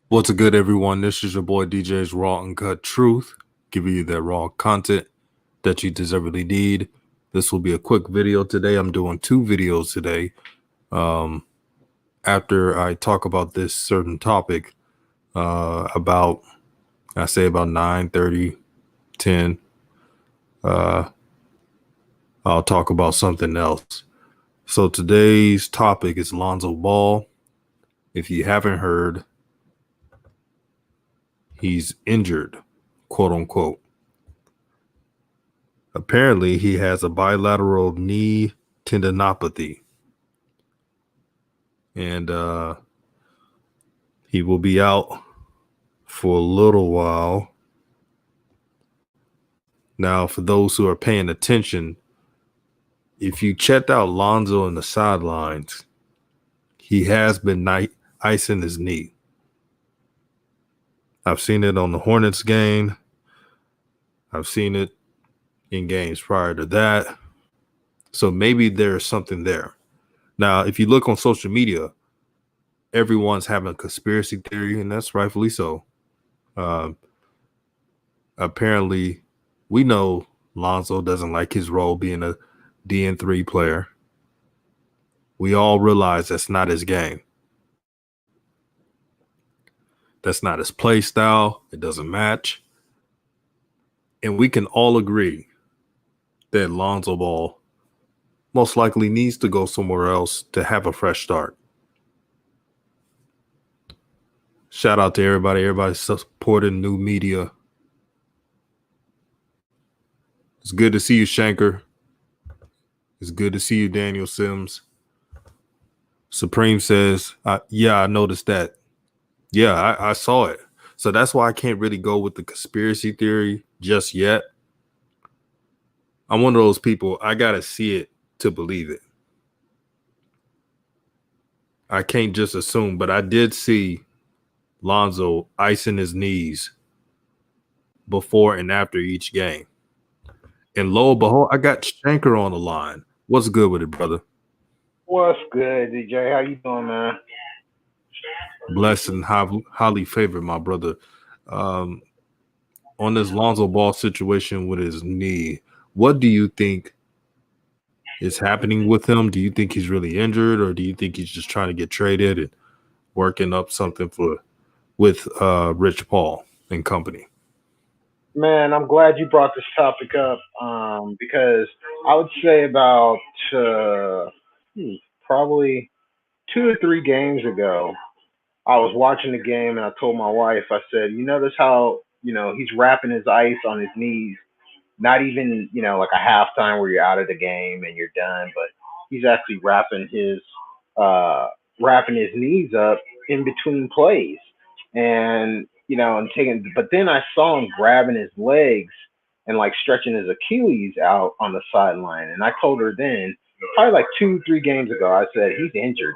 What's good, everyone? This is your boy DJ's Raw Uncut Truth, giving you that raw content that you deservedly need. This will be a quick video today. I'm doing two videos today. Um, After I talk about this certain topic, about I say about 9:30, 10, uh, I'll talk about something else. So today's topic is Lonzo Ball. If you haven't heard, he's injured, quote unquote. Apparently, he has a bilateral knee tendinopathy, and he will be out for a little while. Now, for those who are paying attention, if you checked out Lonzo in the sidelines, he has been icing his knee. I've seen it on the Hornets game. I've seen it in games prior to that. So maybe there's something there. Now, if you look on social media, everyone's having a conspiracy theory, and that's rightfully so. Um, Apparently, we know Lonzo doesn't like his role being a DN3 player. We all realize that's not his game. That's not his play style. It doesn't match. And we can all agree that Lonzo Ball most likely needs to go somewhere else to have a fresh start. Shout out to everybody. Everybody supporting new media. It's good to see you, Shanker. It's good to see you, Daniel Sims. Supreme says, yeah, I noticed that. Yeah, I saw it. So that's why I can't really go with the conspiracy theory just yet. I'm one of those people, I got to see it to believe it. I can't just assume, but I did see Lonzo icing his knees before and after each game. And lo and behold, I got Shanker on the line. What's good with it, brother? What's good, DJ? How you doing, man? Blessed and highly favored, my brother. Um, on this Lonzo Ball situation with his knee, what do you think is happening with him? Do you think he's really injured, or do you think he's just trying to get traded and working up something for with Rich Paul and company? Man, I'm glad you brought this topic up because I would say about uh, hmm, probably 2 or 3 games ago, I was watching the game and I told my wife, I said, you notice how he's wrapping his ice on his knees, not even like a halftime where you're out of the game and you're done, but he's actually uh, wrapping his knees up in between plays, and and taking. But then I saw him grabbing his legs and like stretching his Achilles out on the sideline, and I told her then, probably like 2, 3 games ago, I said he's injured,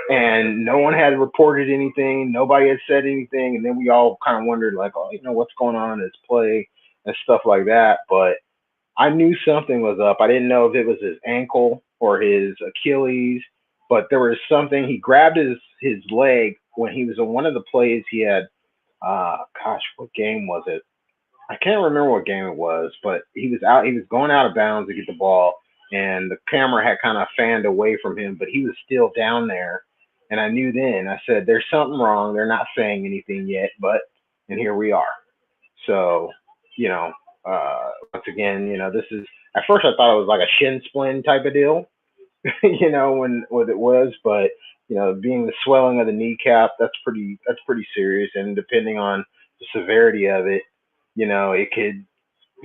and no one had reported anything. Nobody had said anything, and then we all kind of wondered like, oh, what's going on in his play and stuff like that. But I knew something was up. I didn't know if it was his ankle or his Achilles, but there was something. He grabbed his leg when he was on one of the plays. He had, gosh, what game was it? I can't remember what game it was, but he was out. He was going out of bounds to get the ball, and the camera had kind of fanned away from him, but he was still down there. And I knew then. I said, "There's something wrong. They're not saying anything yet, but and here we are." So, you know, once again, this is at first I thought it was like a shin splint type of deal, when what it was, but being the swelling of the kneecap, that's pretty serious, and depending on the severity of it, it could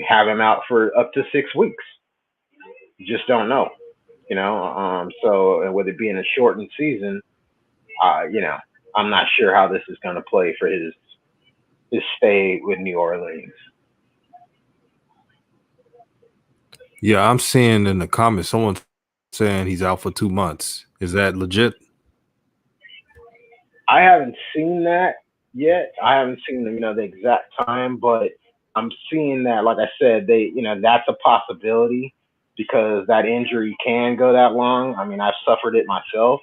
have him out for up to 6 weeks. You just don't know, So and with it being a shortened season, uh, you know, I'm not sure how this is going to play for his stay with New Orleans. Yeah, I'm seeing in the comments someone saying he's out for 2 months. Is that legit? I haven't seen that yet. I haven't seen the exact time, but I'm seeing that. Like I said, that's a possibility because that injury can go that long. I mean, I've suffered it myself,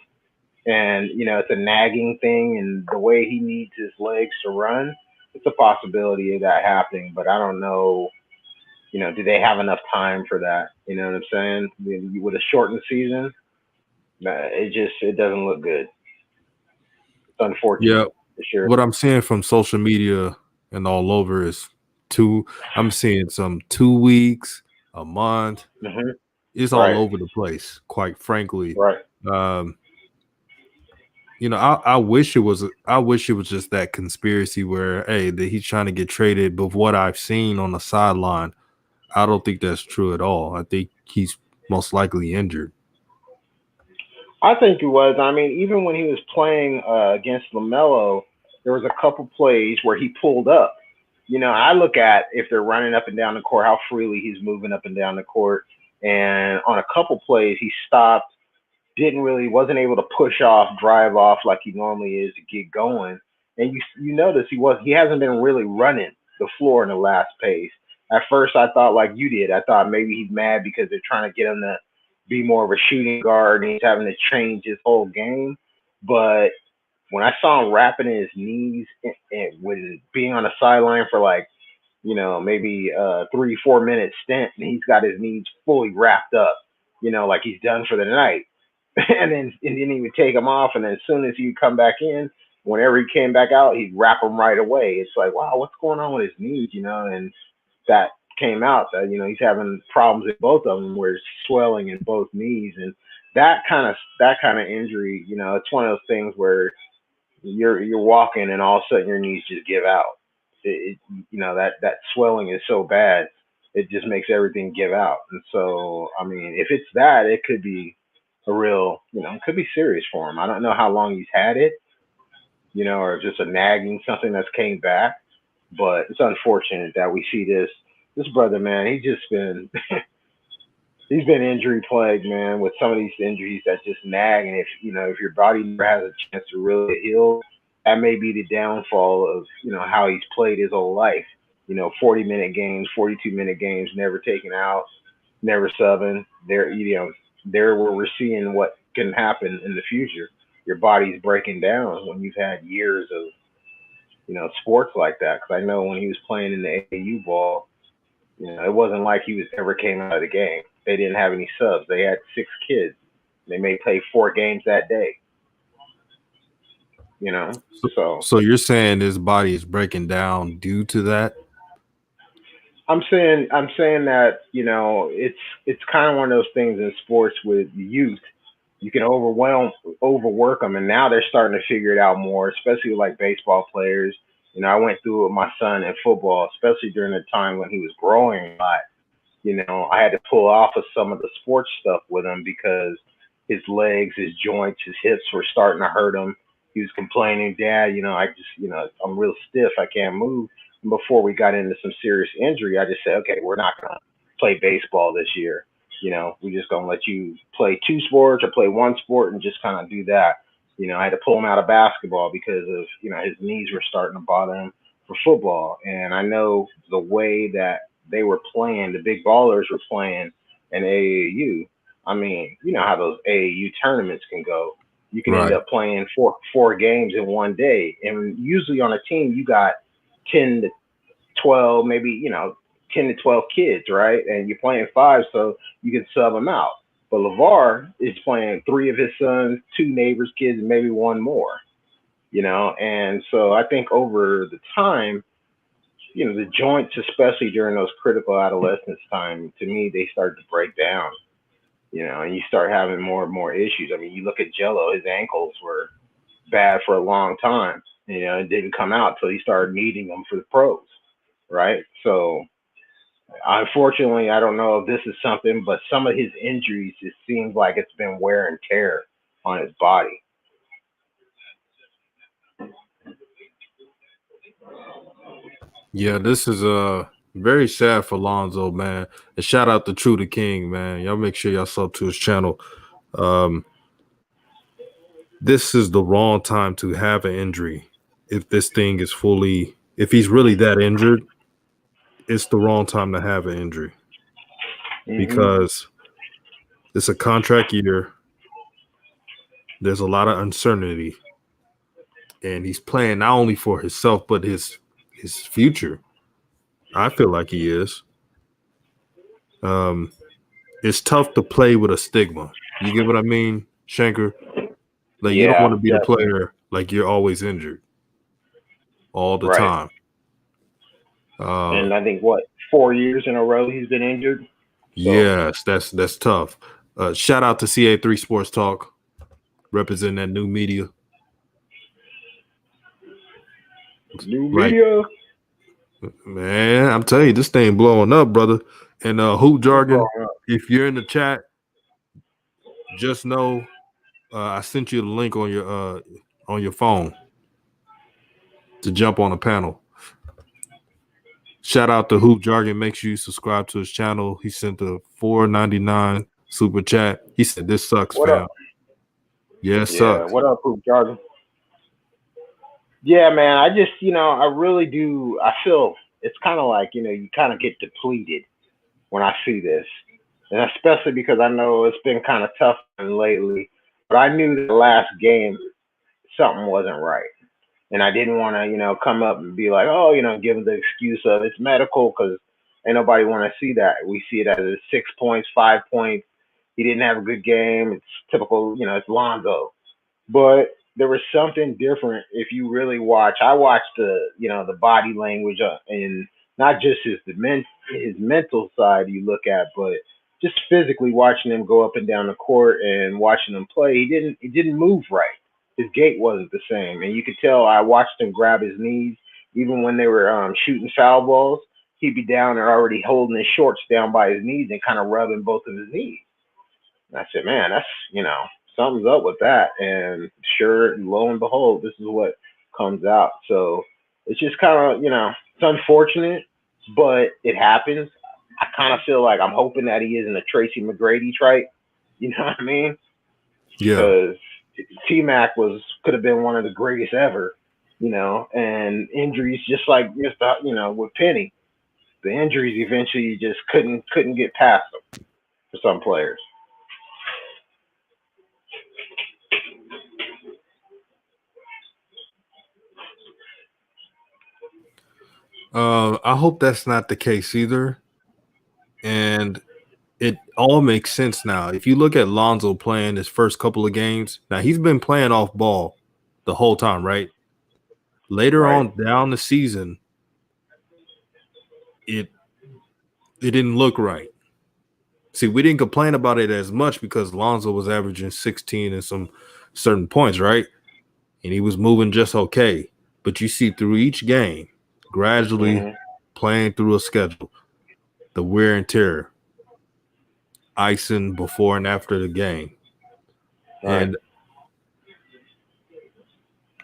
and it's a nagging thing, and the way he needs his legs to run, it's a possibility of that happening. But I don't know. Do they have enough time for that? You know what I'm saying? With a shortened season, it doesn't look good. It's Yeah, unfortunate for sure. what I'm seeing from social media and all over is I'm seeing some 2 weeks, a month. Hmm. It's all Right. over the place, quite frankly. Right. Um, I wish it was just that conspiracy where, hey, that he's trying to get traded. But what I've seen on the sideline, I don't think that's true at all. I think he's most likely injured. I think he was. I mean, even when he was playing against Lamelo, there was a couple plays where he pulled up. I look at if they're running up and down the court, how freely he's moving up and down the court. And on a couple plays, he stopped, wasn't able to push off, drive off like he normally is to get going. And you notice he hasn't been really running the floor in the last pace. At first, I thought like you did. I thought maybe he's mad because they're trying to get him to be more of a shooting guard and he's having to change his whole game. But when I saw him wrapping his knees and with being on the sideline for like maybe 3 4 minute stint, and he's got his knees fully wrapped up, like he's done for the night. And then he would take them off, and then as soon as he would come back in, whenever he came back out, he'd wrap them right away. It's like, wow, what's going on with his knees, and that came out that he's having problems in both of them, where it's swelling in both knees, and that kind of injury, it's one of those things where you're walking and all of a sudden your knees just give out. That swelling is so bad, it just makes everything give out. And so, I mean, if it's that, it could be a real, it could be serious for him. I don't know how long he's had it, or just a nagging something that's came back. But it's unfortunate that we see this brother, man. He's been injury plagued, man, with some of these injuries that just nag. And if your body never has a chance to really heal, that may be the downfall of how he's played his whole life. 40-minute games, 42-minute games, never taken out, never subbing. There where we're seeing what can happen in the future. Your body's breaking down when you've had years of sports like that. Because I know when he was playing in the AAU ball, it wasn't like he was ever came out of the game. They didn't have any subs. They had 6 kids. They may play 4 games that day. You know, So, so so you're saying his body is breaking down due to that? I'm saying that it's kind of one of those things in sports with youth. You can overwork them, and now they're starting to figure it out more, especially like baseball players. I went through it with my son in football, especially during the time when he was growing a lot. I had to pull off of some of the sports stuff with him because his legs, his joints, his hips were starting to hurt him. He was complaining, Dad, I'm real stiff. I can't move. And before we got into some serious injury, I just said, okay, we're not going to play baseball this year. We're just going to let you play 2 sports or play 1 sport and just kind of do that. I had to pull him out of basketball because of, his knees were starting to bother him for football. And I know the way that they were playing, the big ballers were playing in AAU. I mean, you know how those AAU tournaments can go. You can end Right. up playing four games in one day, and usually on a team you got 10 to 12, maybe 10 to 12 kids, right? And you're playing 5, so you can sub them out. But LeVar is playing 3 of his sons, 2 neighbors' kids, and maybe one more. And so I think over the time, the joints, especially during those critical adolescence time, to me, they start to break down, and you start having more and more issues. I mean, you look at Jello, his ankles were bad for a long time. It didn't come out till he started needing them for the pros, right? So, unfortunately, I don't know if this is something, but some of his injuries, it seems like it's been wear and tear on his body. Yeah, this is very sad for Lonzo, man. And shout out to True the King, man. Y'all make sure y'all sub to his channel. Um, this is the wrong time to have an injury. If he's really that injured, it's the wrong time to have an injury Hmm. because it's a contract year. There's a lot of uncertainty, and he's playing not only for himself but his future. I feel like he is. Um, it's tough to play with a stigma. You get what I mean, Shanker? Like you don't want Yeah, to be the definitely. player like you're always injured all the Right. time. Uh, And I think what 4 years in a row he's been injured. So yes, that's tough. Shout out to CA3 Sports Talk representing that new media. new Like media. man, I'm telling you, this thing blowing up, brother. And hoop It's jargon. blowing up. If you're in the chat, just know I sent you the link on your phone to jump on the panel. Shout out to Hoop Jargon. Make sure you subscribe to his channel. He sent a $4.99 super chat. He said, "This sucks, What up? fam." Yeah, it Yeah. sucks. What up, Poop Jargon? Yeah, man. I just, I really do. I feel it's kind of like, you kind of get depleted when I see this, and especially because I know it's been kind of tough lately. But I knew that the last game something wasn't right, and I didn't want to, come up and be like, oh, give them the excuse of it's medical because ain't nobody want to see that. We see it as a 6 points, 5 points. He didn't have a good game. It's typical, it's Lonzo. But there was something different if you really watch. I watched the body language and not just his mental side you look at, but just physically watching him go up and down the court and watching him play. He didn't move right. His gait wasn't the same, and you could tell. I watched him grab his knees even when they were shooting foul balls. He'd be down there already holding his shorts down by his knees and kind of rubbing both of his knees. I said, man, that's something's up with that. And sure, lo and behold, this is what comes out. So it's just kind of it's unfortunate, but it happens. I kind of feel like I'm hoping that he isn't a Tracy McGrady type. You know what I mean? Yeah, Because T Mac could have been one of the greatest ever. And injuries just like Mr. With Penny, the injuries eventually just couldn't get past them for some players. I hope that's not the case either. And it all makes sense now. If you look at Lonzo playing his first couple of games, now he's been playing off ball the whole time, right? Later Right. on down the season, it it didn't look right. See, we didn't complain about it as much because Lonzo was averaging 16 and some certain points, right? And he was moving just okay. But you see through each game, gradually Hmm. playing through a schedule, the wear and tear, icing before and after the game. Right. And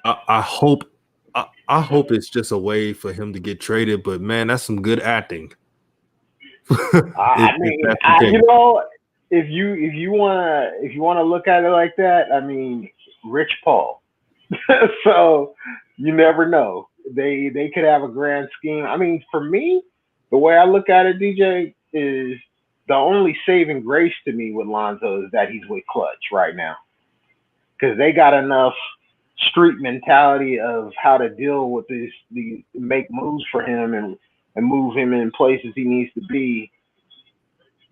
I hope I hope it's just a way for him to get traded, but man, that's some good acting. I If mean, that's the case. if you wanna look at it like that, I mean, Rich Paul. So you never know. They could have a grand scheme. I mean, for me, the way I look at it, DJ, is the only saving grace to me with Lonzo is that he's with Clutch right now because they got enough street mentality of how to deal with these make moves for him and move him in places he needs to be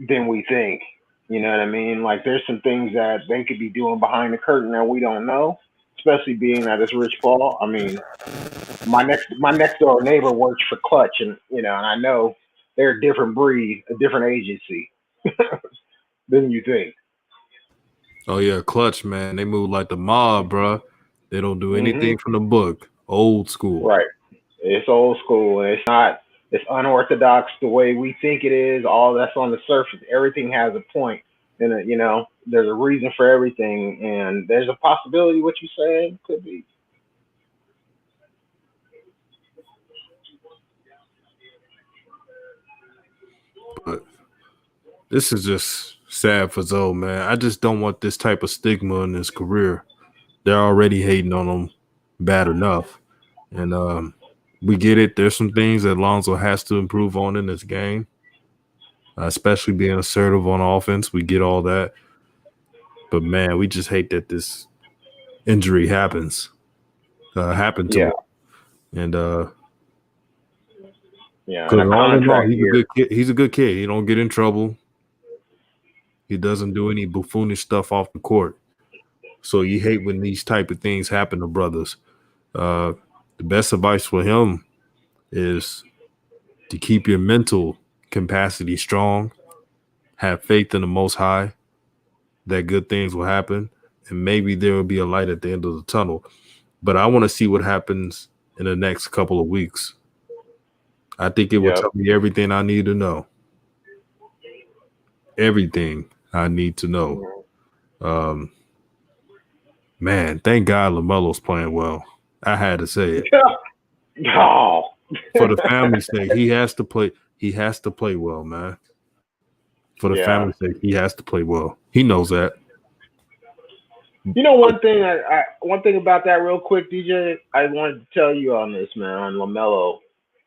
than we think. You know what I mean? Like there's some things that they could be doing behind the curtain that we don't know, especially being that it's Rich Paul. I mean, my next door neighbor works for Clutch, and I know they're a different breed, a different agency than you think. Oh yeah, clutch, man. They move like the mob, bruh. They don't do Hmm. anything from the book. Old school. Right. It's old school. And it's not. It's unorthodox the way we think it is. All that's on the surface. Everything has a point, and there's a reason for everything, and there's a possibility what you saying could be. But this is just sad for Zoe, man. I just don't want this type of stigma in his career. They're already hating on him bad enough. And we get it. There's some things that Lonzo has to improve on in this game, especially being assertive on offense. We get all that. But man, we just hate that this. injury happened to Yeah, him. And yeah, and because a all in all, contract he's a year. good kid. He's a good kid. He don't get in trouble. He doesn't do any buffoonish stuff off the court. So you hate when these type of things happen to brothers. Uh, the best advice for him is to keep your mental capacity strong, have faith in the Most High that good things will happen, and maybe there will be a light at the end of the tunnel. But I want to see what happens in the next couple of weeks. I think it will Yep. tell me everything I need to know. Everything I need to know. Mhm. Um, man, thank God Lamelo's playing well. I had to say it Oh. for the family's sake. He has to play. He has to play well, man. For the Yeah. family's sake, he has to play well. He knows that. You know, But one thing about that real quick, DJ, I wanted to tell you on this, man, on LaMelo.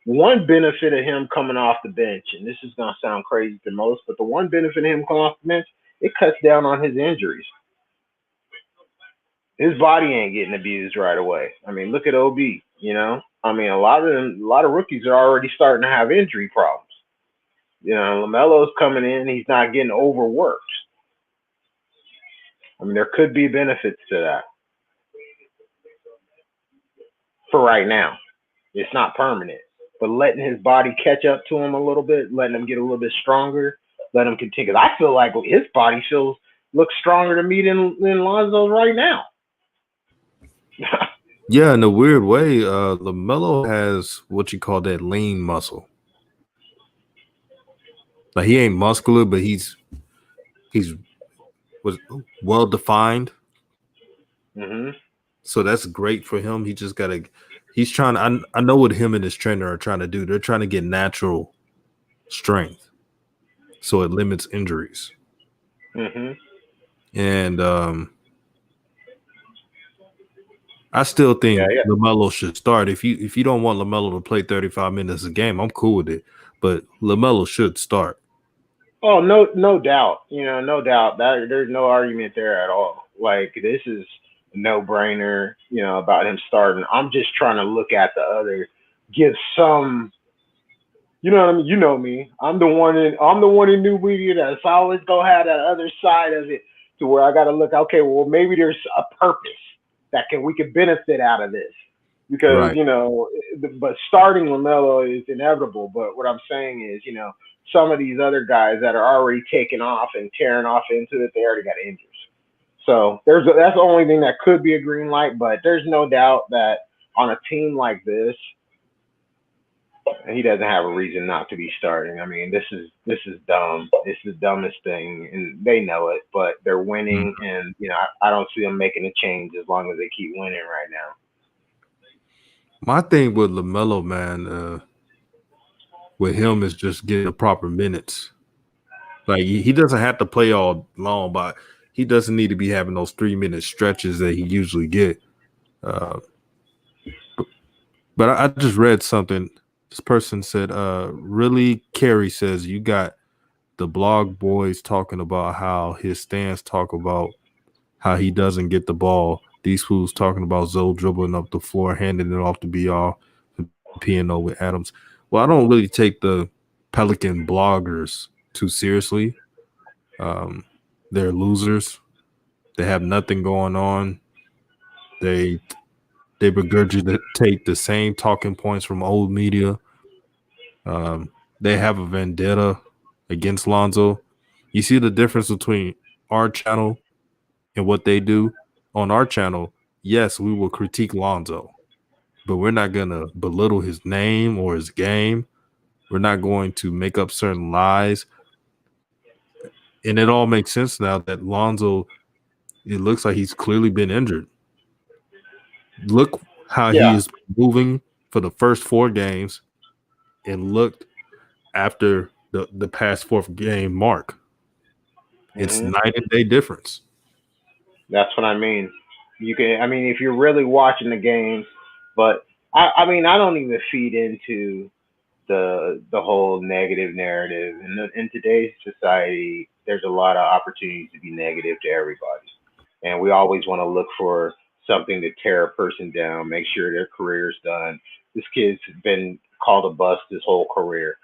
One benefit of him coming off the bench, and this is gonna sound crazy to most, but the one benefit of him coming off the bench, it cuts down on his injuries. His body ain't getting abused right away. I mean, look at OB. You know, I mean, a lot of rookies are already starting to have injury problems. You know, Lamelo's coming in, he's not getting overworked. I mean, there could be benefits to that for right now. It's not permanent, but letting his body catch up to him a little bit, letting him get a little bit stronger, let him continue. 'Cause I feel like his body feels looks stronger to me than Lonzo's right now. yeah, in a weird way, Lamelo has what you call that lean muscle. Like he ain't muscular, but he's was well defined. hmm So that's great for him. He just gotta. He's trying. I know what him and his trainer are trying to do. They're trying to get natural strength, so it limits injuries. hmm And I still Yeah, think yeah. Lamelo should start. If you don't want Lamelo to play 35 minutes a game, I'm cool with it. But Lamelo should start. Oh, no, no doubt. You know, no doubt that there's no argument there at all. Like this is a no brainer. You know about him starting. I'm just trying to look at the other, give some. You know what I mean? You know me. I'm the one in new media that's always gonna have that other side of it to where I got to look. Okay, well maybe there's a purpose that can we can benefit out of this because Right. you know. But starting Lamelo is inevitable. But what I'm saying is, you know, some of these other guys that are already taking off and tearing off into it, they already got injuries. So that's the only thing that could be a green light. But there's no doubt that on a team like this, he doesn't have a reason not to be starting. I mean, this is dumb. It's the dumbest thing, and they know it. But they're winning, Mhm. and you know I don't see them making a change as long as they keep winning right now. My thing with Lamelo, man, with him is just getting the proper minutes. Like he doesn't have to play all long, but he doesn't need to be having those 3 minute stretches that he usually get. Uh, but I just read something. This person said, really, Carey says you got the blog boys talking about how his stands talk about how he doesn't get the ball. These fools talking about Zoe dribbling up the floor, handing it off to BR, P&O with Adams. Well, I don't really take the Pelican bloggers too seriously. Um, they're losers. They have nothing going on. They they regurgitate the same talking points from old media. They have a vendetta against Lonzo. You see the difference between our channel and what they do on our channel. Yes, we will critique Lonzo, but we're not gonna belittle his name or his game. We're not going to make up certain lies. And it all makes sense now that Lonzo, it looks like he's clearly been injured. Look how he Yeah. is moving for the first 4 games and looked after the past fourth game mark. It's hmm night and day difference. That's what I mean. You can. I mean, if you're really watching the games, but I mean, I don't even feed into the whole negative narrative. In today's society, there's a lot of opportunities to be negative to everybody, and we always want to look for something to tear a person down, make sure their career's done. This kid's been called a bust his whole career.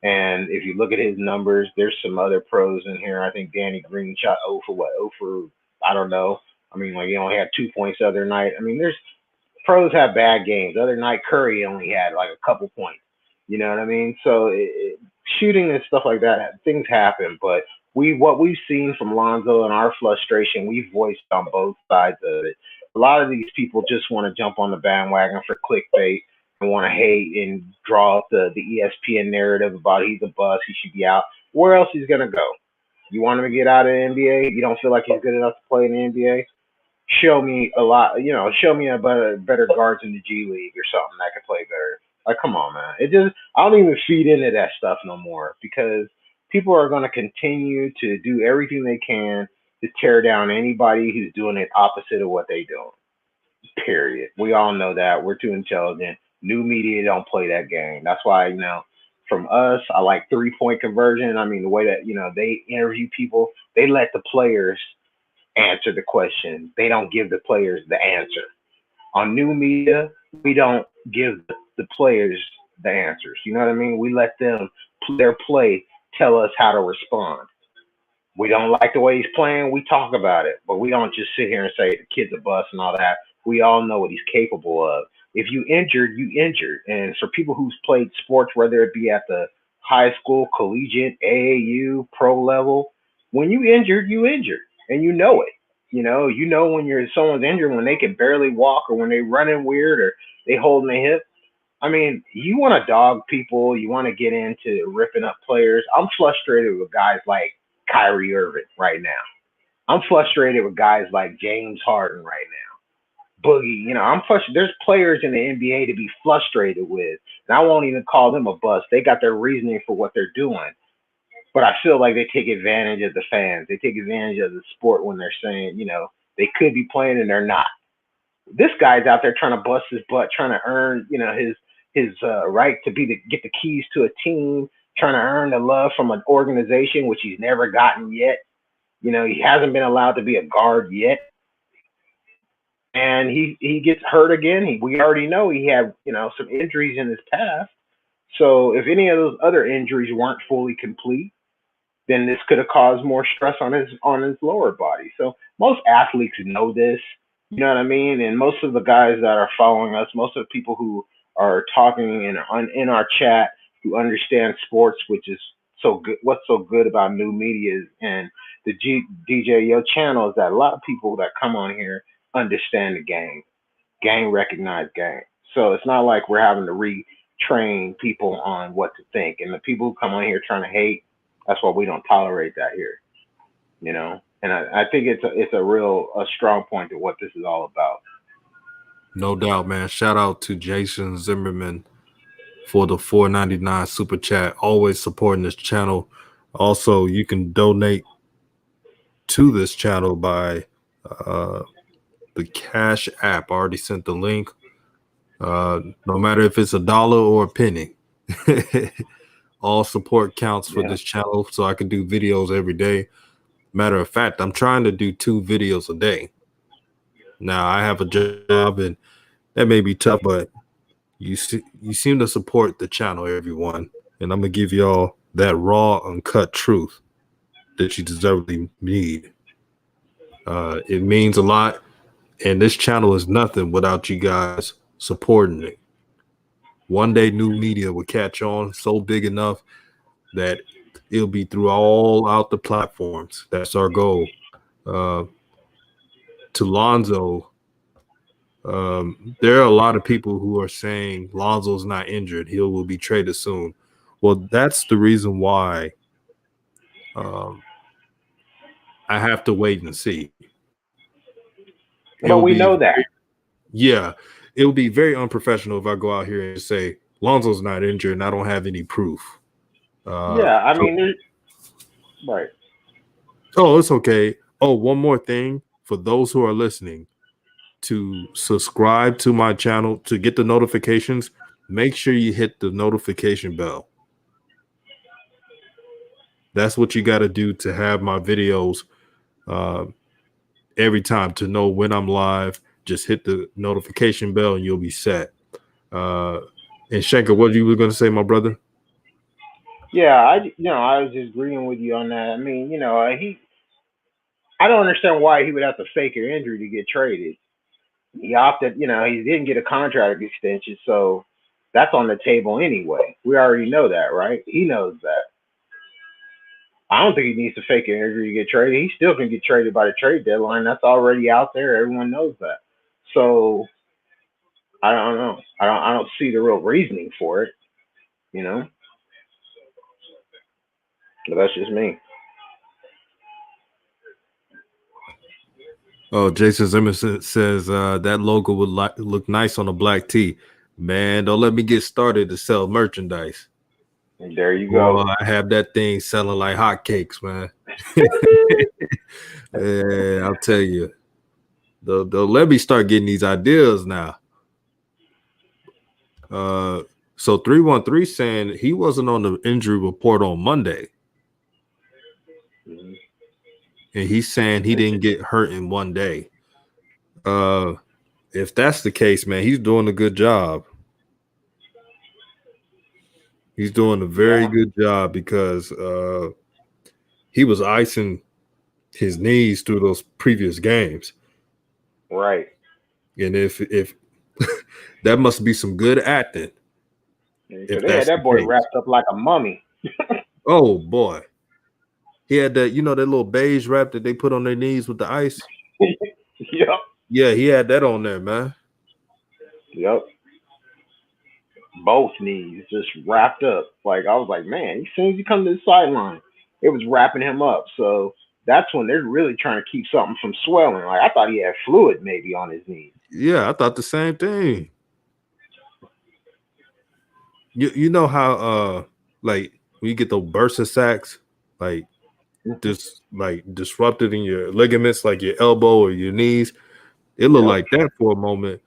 And if you look at his numbers, there's some other pros in here. I think Danny Green shot 0 for what? 0 for, I don't know. I mean, like he only had 2 points the other night. I mean, there's pros have bad games. The other night, Curry only had like a couple points. You know what I mean? So shooting and stuff like that, things happen. But what we've seen from Lonzo and our frustration, we've voiced on both sides of it. A lot of these people just want to jump on the bandwagon for clickbait and want to hate and draw up the ESPN narrative about he's a bust, he should be out. Where else he's gonna go? You want him to get out of the NBA? You don't feel like he's good enough to play in the NBA? Show me a lot, show me a better guards in the G League or something that could play better. Like, come on, man. It just I don't even feed into that stuff no more because people are going to continue to do everything they can to tear down anybody who's doing it opposite of what they do. Period. We all know that we're too intelligent. New media don't play that game. That's why from us, I like 3 point conversion. I mean, the way that they interview people, they let the players answer the question. They don't give the players the answer. On new media, we don't give the players the answers. You know what I mean? We let them their play tell us how to respond. We don't like the way he's playing. We talk about it, but we don't just sit here and say the kid's a bust and all that. We all know what he's capable of. If you injured, you injured. And for people who's played sports, whether it be at the high school, collegiate, AAU, pro level, when you injured, you injured, and you know it. You know when someone's injured when they can barely walk or when they running weird or they holding their hip. I mean, you want to dog people, you want to get into ripping up players. I'm frustrated with guys like Kyrie Irving right now. I'm frustrated with guys like James Harden right now. Boogie, I'm frustrated. There's players in the NBA to be frustrated with, and I won't even call them a bust. They got their reasoning for what they're doing, but I feel like they take advantage of the fans. They take advantage of the sport when they're saying, they could be playing and they're not. This guy's out there trying to bust his butt, trying to earn, his right to get the keys to a team, trying to earn the love from an organization which he's never gotten yet. He hasn't been allowed to be a guard yet, and he gets hurt again. We already know he had some injuries in his past. So if any of those other injuries weren't fully complete, then this could have caused more stress on his lower body. So most athletes know this, you know what I mean? And most of the guys that are following us, most of the people who are talking in our chat who understand sports, which is so good. What's so good about new media and the DJ Yo channel is that a lot of people that come on here understand the game recognize game. So it's not like we're having to retrain people on what to think. And the people who come on here trying to hate, that's why we don't tolerate that here. And I think it's a strong point to what this is all about. No doubt, man. Shout out to Jason Zimmerman for the 4.99 super chat. Always supporting this channel. Also, you can donate to this channel by the Cash app. I already sent the link. No matter if it's $1 or a penny, all support counts for Yeah. this channel, so I can do videos every day. Matter of fact, I'm trying to do 2 videos a day. Now I have a job, and that may be tough, but you seem to support the channel, everyone, and I'm gonna give y'all that raw, uncut truth that you deservedly need. It means a lot, and this channel is nothing without you guys supporting it. One day, new media will catch on so big enough that it'll be through all out the platforms. That's our goal. Uh, to Lonzo, there are a lot of people who are saying Lonzo's not injured. He will be traded soon. Well, that's the reason why um, I have to wait and see. It will But we be, know that. yeah, it will be very unprofessional if I go out here and say Lonzo's not injured and I don't have any proof. Yeah, I So, mean, right. oh, it's okay. Oh, one more thing for those who are listening, to subscribe to my channel to get the notifications, make sure you hit the notification bell. That's what you got to do to have my videos uh, every time, to know when I'm live Just hit the notification bell and you'll be set. And Shanker, what you were going to say, my brother? Yeah, I was just agreeing with you on that. I mean, I don't understand why he would have to fake an injury to get traded. He opted, he didn't get a contract extension, so that's on the table anyway. We already know that, right? He knows that. I don't think he needs to fake an injury to get traded. He still can get traded by the trade deadline. That's already out there. Everyone knows that. So I don't know. I don't see the real reasoning for it, you know. But that's just me. Oh, Jason Zimmerson says that logo would look nice on a black tee. Man, don't let me get started to sell merchandise. And there you Boy, go. I have that thing selling like hotcakes, man. Yeah, I'll tell you. They'll let me start getting these ideas now. So 313 saying he wasn't on the injury report on Monday. Mhm. And he's saying he didn't get hurt in one day. If that's the case, man, he's doing a good job. He's doing a very Yeah, good job because he was icing his knees through those previous games. right. And if that must be some good acting, Because if they had that's the that boy case. wrapped up like a mummy. Oh boy. He had that, that little beige wrap that they put on their knees with the ice. Yep. Yeah, he had that on there, man. Yep. Both knees just wrapped up. Like I was like, man, as soon as he come to the sideline, it was wrapping him up. So that's when they're really trying to keep something from swelling. Like I thought he had fluid maybe on his knees. Yeah, I thought the same thing. You know how like when you get those bursa sacks, like Mhm. just like disrupted in your ligaments, like your elbow or your knees. It looked Yep. like that for a moment.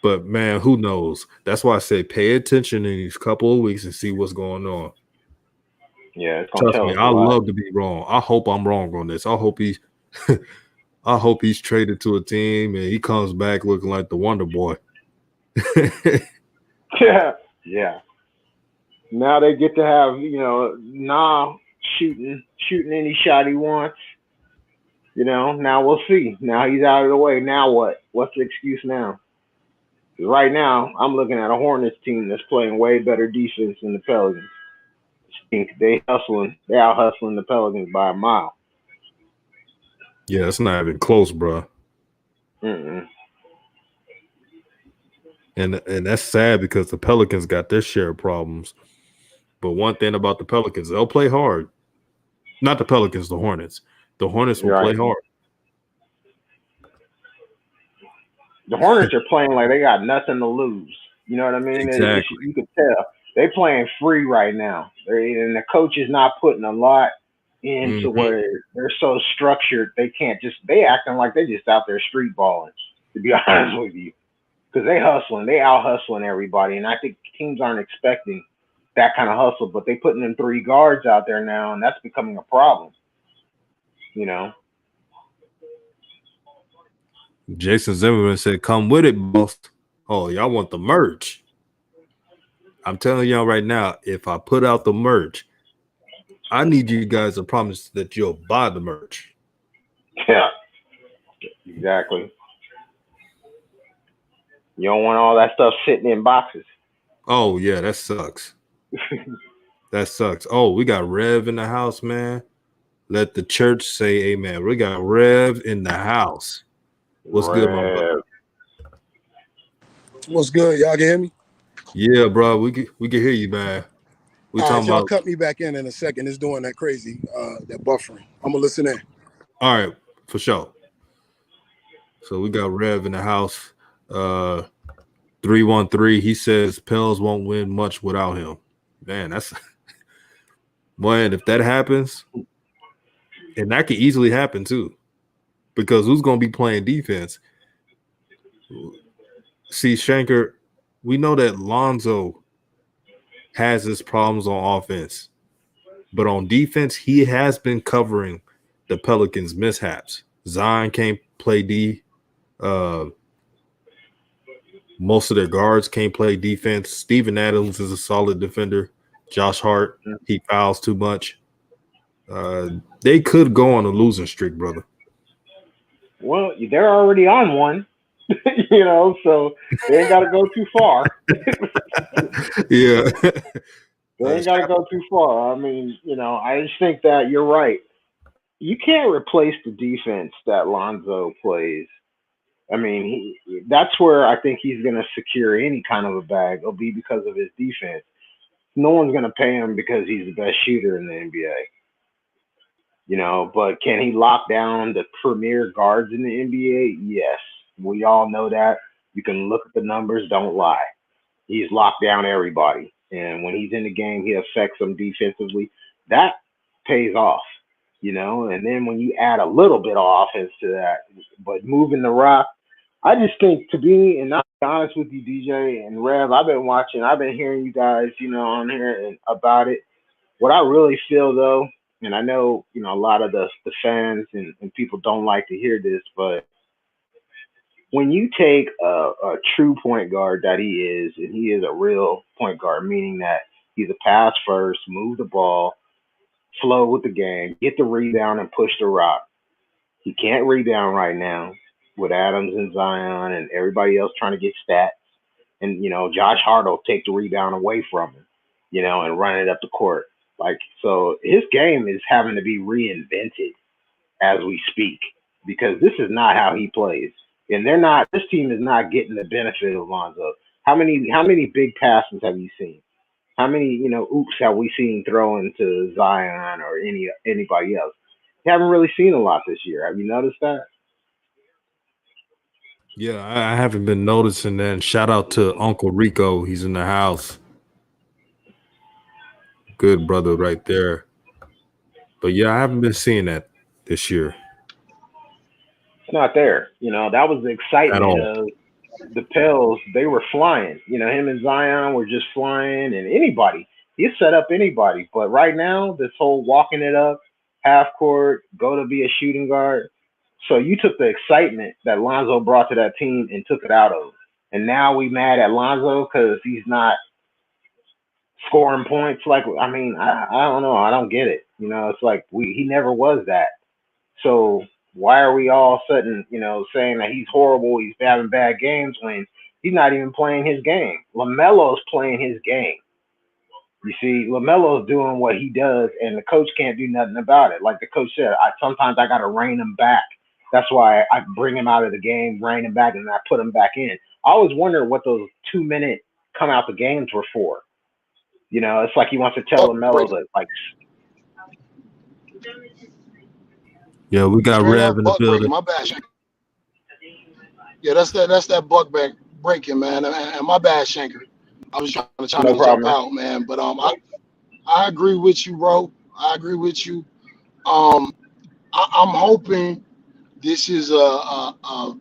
But man, who knows? That's why I say pay attention in these couple of weeks and see what's going on. Yeah, it's gonna Trust tell me, us a I lot. love to be wrong. I hope I'm wrong on this. I hope he's I hope he's traded to a team and he comes back looking like the Wonder Boy. Yeah. Yeah. Now they get to have, shooting any shot he wants. Now we'll see. Now he's out of the way. Now what? What's the excuse now? 'Cause right now, I'm looking at a Hornets team that's playing way better defense than the Pelicans. Think they hustling. They out hustling the Pelicans by a mile. Yeah, it's not even close, bro. Mm-mm. And that's sad because the Pelicans got their share of problems. But one thing about the Pelicans, they'll play hard. Not the Pelicans, the Hornets. The Hornets will play Right. hard. The Hornets are playing like they got nothing to lose. You know what I mean? Exactly. You could tell they playing free right now. And the coach is not putting a lot into Hmm. where they're so structured. They acting like they just out there street balling. To be honest with you, because they out hustling everybody, and I think teams aren't expecting that kind of hustle. But they putting them three guards out there now, and that's becoming a problem. You know. Jason Zimmerman said, "Come with it, boss." Oh, y'all want the merch? I'm telling y'all right now, if I put out the merch, I need you guys to promise that you'll buy the merch. Yeah. Exactly. You don't want all that stuff sitting in boxes. Oh yeah, that sucks. That sucks. Oh, we got Rev in the house, man. Let the church say amen. We got Rev in the house. What's good, my brother? Rev. What's good? Y'all can hear me? Yeah, bro. We can hear you, man. We All right, talking y'all about cut me back in a second. It's doing that crazy, that buffering. I'm gonna listen in. all right, for sure. So we got Rev in the house. 313. He says Pels won't win much without him. Man, that's man, if that happens, and that could easily happen too, because who's gonna be playing defense? See, Shanker, we know that Lonzo has his problems on offense, but on defense, he has been covering the Pelicans' mishaps. Zion can't play D. Uh, most of their guards can't play defense. Steven Adams is a solid defender. Josh Hart, he fouls too much. They could go on a losing streak, brother. Well, they're already on one, so they ain't got to go too far. Yeah. They ain't got to go too far. I mean, I just think that you're right. You can't replace the defense that Lonzo plays. I mean, that's where I think he's going to secure any kind of a bag. It'll be because of his defense. No one's going to pay him because he's the best shooter in the NBA. But can he lock down the premier guards in the NBA? Yes. We all know that. You can look at the numbers, don't lie. He's locked down everybody. And when he's in the game, he affects them defensively. That pays off. And then when you add a little bit of offense to that, but moving the rock, I just think to be, and not be honest with you, DJ and Rev, I've been hearing you guys, on here and about it. What I really feel though, and I know, a lot of the fans and people don't like to hear this, but when you take a true point guard that he is, and he is a real point guard, meaning that he's a pass first, move the ball, flow with the game, get the rebound, and push the rock. He can't rebound right now with Adams and Zion and everybody else trying to get stats. And, Josh Hart will take the rebound away from him, and run it up the court. So his game is having to be reinvented as we speak because this is not how he plays. And this team is not getting the benefit of Lonzo. How many big passes have you seen? How many, oops have we seen throwing to Zion or anybody else? You haven't really seen a lot this year. Have you noticed that? Yeah, I haven't been noticing that. Shout out to Uncle Rico. He's in the house. Good brother right there. But yeah, I haven't been seeing that this year It's not there. That was the at excitement all. of the Pels. They were flying. Him and Zion were just flying, and anybody, he set up anybody. But right now, this whole walking it up, half court, go to be a shooting guard. So you took the excitement that Lonzo brought to that team and took it out of. And now we mad at Lonzo because he's not scoring points. I don't know. I don't get it. It's like he never was that. So why are we all sudden, saying that he's horrible, he's having bad games when he's not even playing his game? LaMelo's playing his game. You see, LaMelo's doing what he does, and the coach can't do nothing about it. Like the coach said, sometimes I got to rein him back. That's why I bring him out of the game, rein him back, and I put him back in. I always wonder what those 2-minute come out the games were for. It's like he wants to tell LaMelo that, Yeah, we got Straight Rev up in the buck breaking. building. My bad. Shanker. Yeah, that's that buck back breaking, man. And my bad, Shanker. I was trying to no jump problem. out, man. But I agree with you, bro. I agree with you. I'm hoping this is a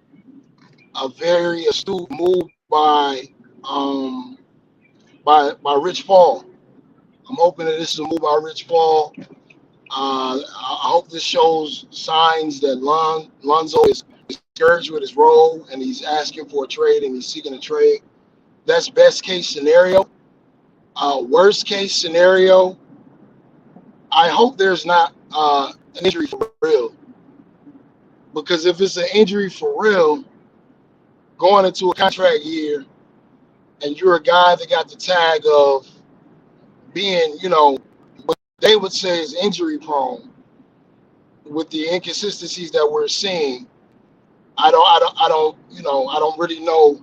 very astute move um by Rich Paul. I'm hoping that this is a move by Rich Paul. I hope this shows signs that Lonzo is discouraged with his role and he's asking for a trade and he's seeking a trade. That's best case scenario. Worst case scenario, I hope there's not an injury for real. Because if it's an injury for real, going into a contract year and you're a guy that got the tag of being, what they would say is injury prone with the inconsistencies that we're seeing, I don't really know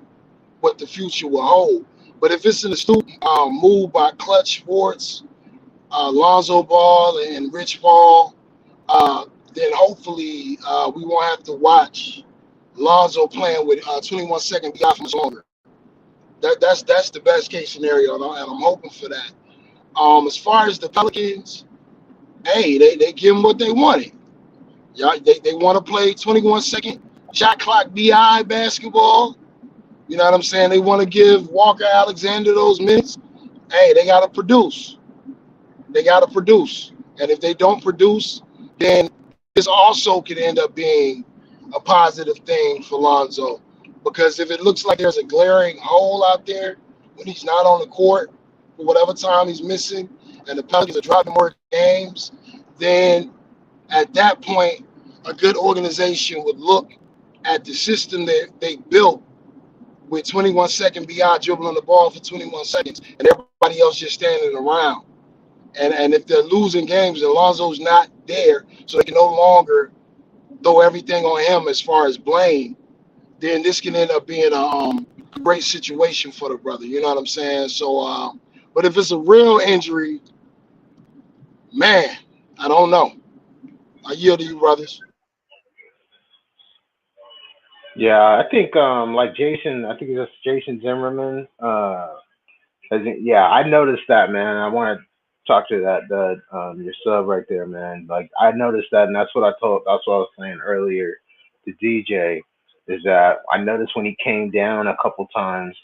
what the future will hold. But if it's an astute move by Clutch Sports, Lonzo Ball, and Rich Paul, then hopefully we won't have to watch Lonzo playing with 21 second behind for much longer. That's the best case scenario, and I'm hoping for that. As far as the Pelicans, hey, they give them what they wanted. Yeah, they want to play 21 second shot clock BI basketball. You know what I'm saying? They want to give Walker Alexander those minutes. Hey, they got to produce. They got to produce. And if they don't produce, then this also could end up being a positive thing for Lonzo, because if it looks like there's a glaring hole out there when he's not on the court for whatever time he's missing, and the Pelicans are dropping more games, then at that point, a good organization would look at the system that they built with 21-second BI dribbling the ball for 21 seconds and everybody else just standing around. And if they're losing games and Lonzo's not there, so they can no longer throw everything on him as far as blame, then this can end up being a great situation for the brother. You know what I'm saying? So, but if it's a real injury, man, I don't know. I yield to you, brothers. Yeah, I think like Jason, I think it's Jason Zimmerman. Yeah, I noticed that, man. I want to talk to that your sub right there, man. Like I noticed that, and that's what I told. That's what I was saying earlier to DJ is that I noticed when he came down a couple times,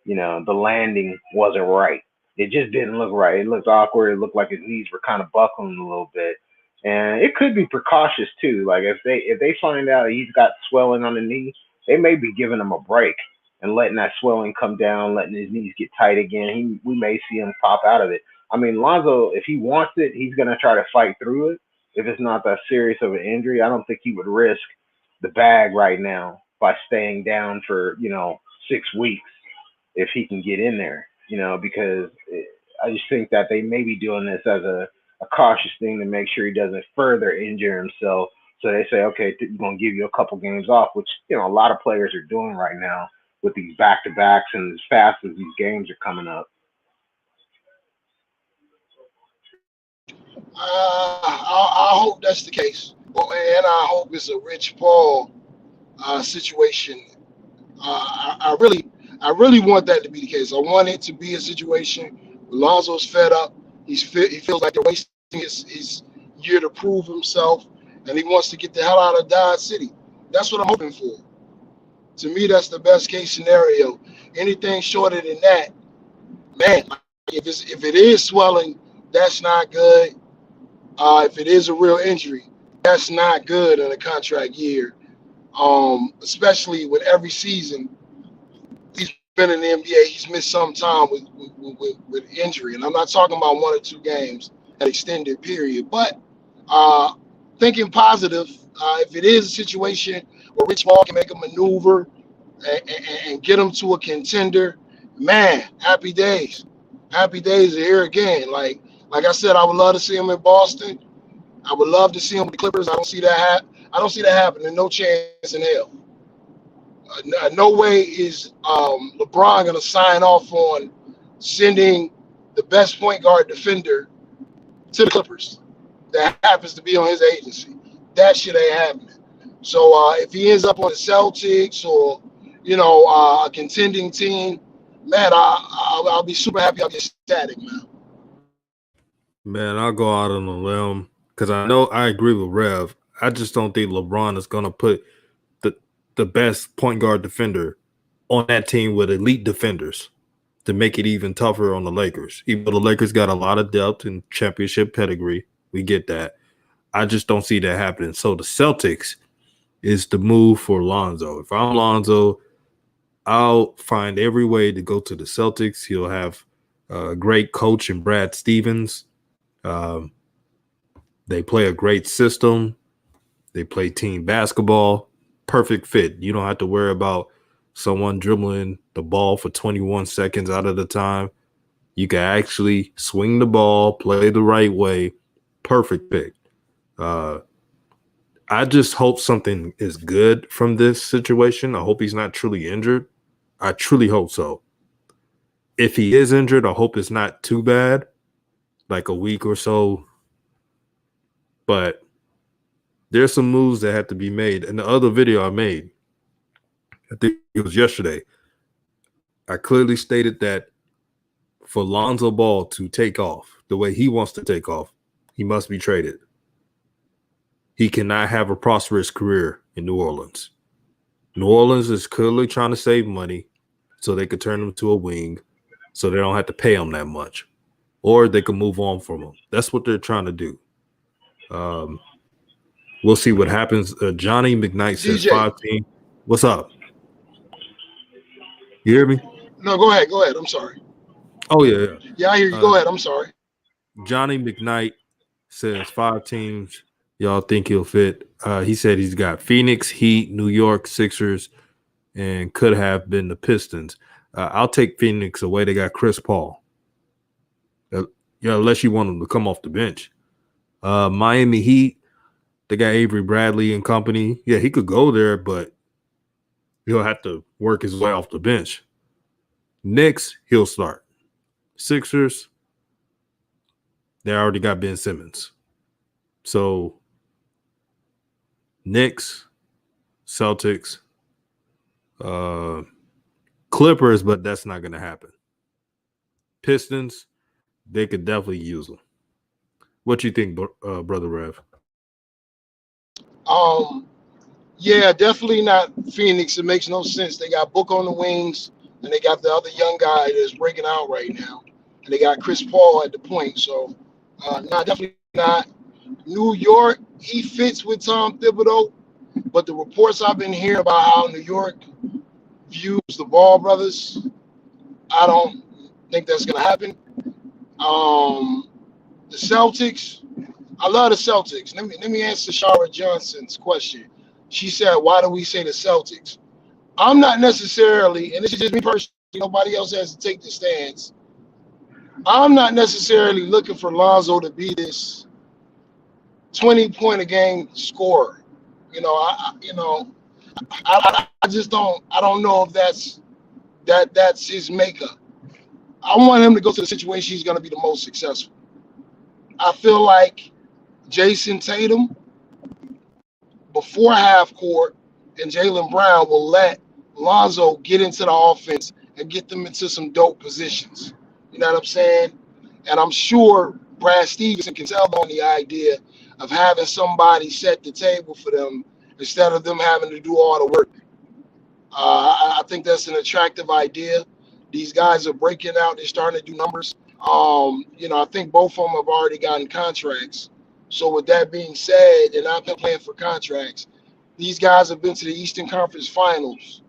the landing wasn't right. It just didn't look right. It looked awkward. It looked like his knees were kind of buckling a little bit, and it could be precautious too. Like if they find out he's got swelling on the knee, they may be giving him a break and letting that swelling come down, letting his knees get tight again. We may see him pop out of it. I mean, Lonzo, if he wants it, he's going to try to fight through it. If it's not that serious of an injury, I don't think he would risk the bag right now by staying down for, 6 weeks if he can get in there, because I just think that they may be doing this as a cautious thing to make sure he doesn't further injure himself. So they say, okay, we're going to give you a couple games off, which, a lot of players are doing right now with these back-to-backs and as fast as these games are coming up. I hope that's the case. Well, and I hope it's a Rich Paul situation. I really want that to be the case. I want it to be a situation where Lonzo's fed up. He feels like they're wasting his year to prove himself, and he wants to get the hell out of Dodge City. That's what I'm hoping for. To me, that's the best case scenario. Anything shorter than that, man, if it is swelling, that's not good. If it is a real injury, that's not good in a contract year. Especially with every season he's been in the NBA, he's missed some time with injury, and I'm not talking about 1 or 2 games, an extended period. But thinking positive, if it is a situation where Rich Paul can make a maneuver and get him to a contender, man, happy days. Happy days are here again. Like I said, I would love to see him in Boston. I would love to see him with the Clippers. I don't see that happening. No chance in hell. No way is LeBron going to sign off on sending the best point guard defender to the Clippers that happens to be on his agency. That shit ain't happening. So if he ends up on the Celtics or a contending team, man, I'll be super happy. I'll be ecstatic, man. Man, I'll go out on a limb because I know I agree with Rev. I just don't think LeBron is going to put the best point guard defender on that team with elite defenders to make it even tougher on the Lakers. Even though the Lakers got a lot of depth and championship pedigree, we get that. I just don't see that happening. So the Celtics is the move for Lonzo. If I'm Lonzo, I'll find every way to go to the Celtics. He'll have a great coach in Brad Stevens. They play a great system. They play team basketball. Perfect fit. You don't have to worry about someone dribbling the ball for 21 seconds out of the time. You can actually swing the ball, play the right way. Perfect pick. I just hope something is good from this situation. I hope he's not truly injured. I truly hope so. If he is injured, I hope it's not too bad, like a week or so. But there's some moves that have to be made. In the other video I made, I think it was yesterday, I clearly stated that for Lonzo Ball to take off the way he wants to take off, he must be traded. He cannot have a prosperous career in New Orleans. New Orleans is clearly trying to save money so they could turn him to a wing so they don't have to pay him that much. Or they can move on from him. That's what they're trying to do. We'll see what happens. Johnny McKnight says DJ. 5 teams. What's up? You hear me? No, go ahead. Go ahead. I'm sorry. Oh, yeah. Yeah, I hear you. Go ahead. I'm sorry. Johnny McKnight says 5 teams y'all think he'll fit. He said he's got Phoenix, Heat, New York, Sixers, and could have been the Pistons. I'll take Phoenix away. They got Chris Paul. Unless you want him to come off the bench. Miami Heat, they got Avery Bradley and company. Yeah, he could go there, but he'll have to work his way off the bench. Knicks, he'll start. Sixers, they already got Ben Simmons. So, Knicks, Celtics, Clippers, but that's not going to happen. Pistons, they could definitely use them. What you think, Brother Rev? Yeah, definitely not Phoenix. It makes no sense. They got Book on the wings, and they got the other young guy that's breaking out right now, and they got Chris Paul at the point. So, no, definitely not. New York, he fits with Tom Thibodeau, but the reports I've been hearing about how New York views the Ball brothers, I don't think that's gonna happen. The Celtics, I love the Celtics. Let me answer Shara Johnson's question. She said, "Why do we say the Celtics?" I'm not necessarily, and this is just me personally. Nobody else has to take the stance. I'm not necessarily looking for Lonzo to be this 20-point a game scorer. I just don't. I don't know if that's his makeup. I want him to go to the situation he's going to be the most successful. I feel like Jason Tatum before half court and Jaylen Brown will let Lonzo get into the offense and get them into some dope positions. You know what I'm saying? And I'm sure Brad Stevenson can tell on the idea of having somebody set the table for them instead of them having to do all the work. I think that's an attractive idea. These guys are breaking out. They're starting to do numbers. I think both of them have already gotten contracts. So with that being said, they're not playing for contracts. These guys have been to the Eastern Conference Finals.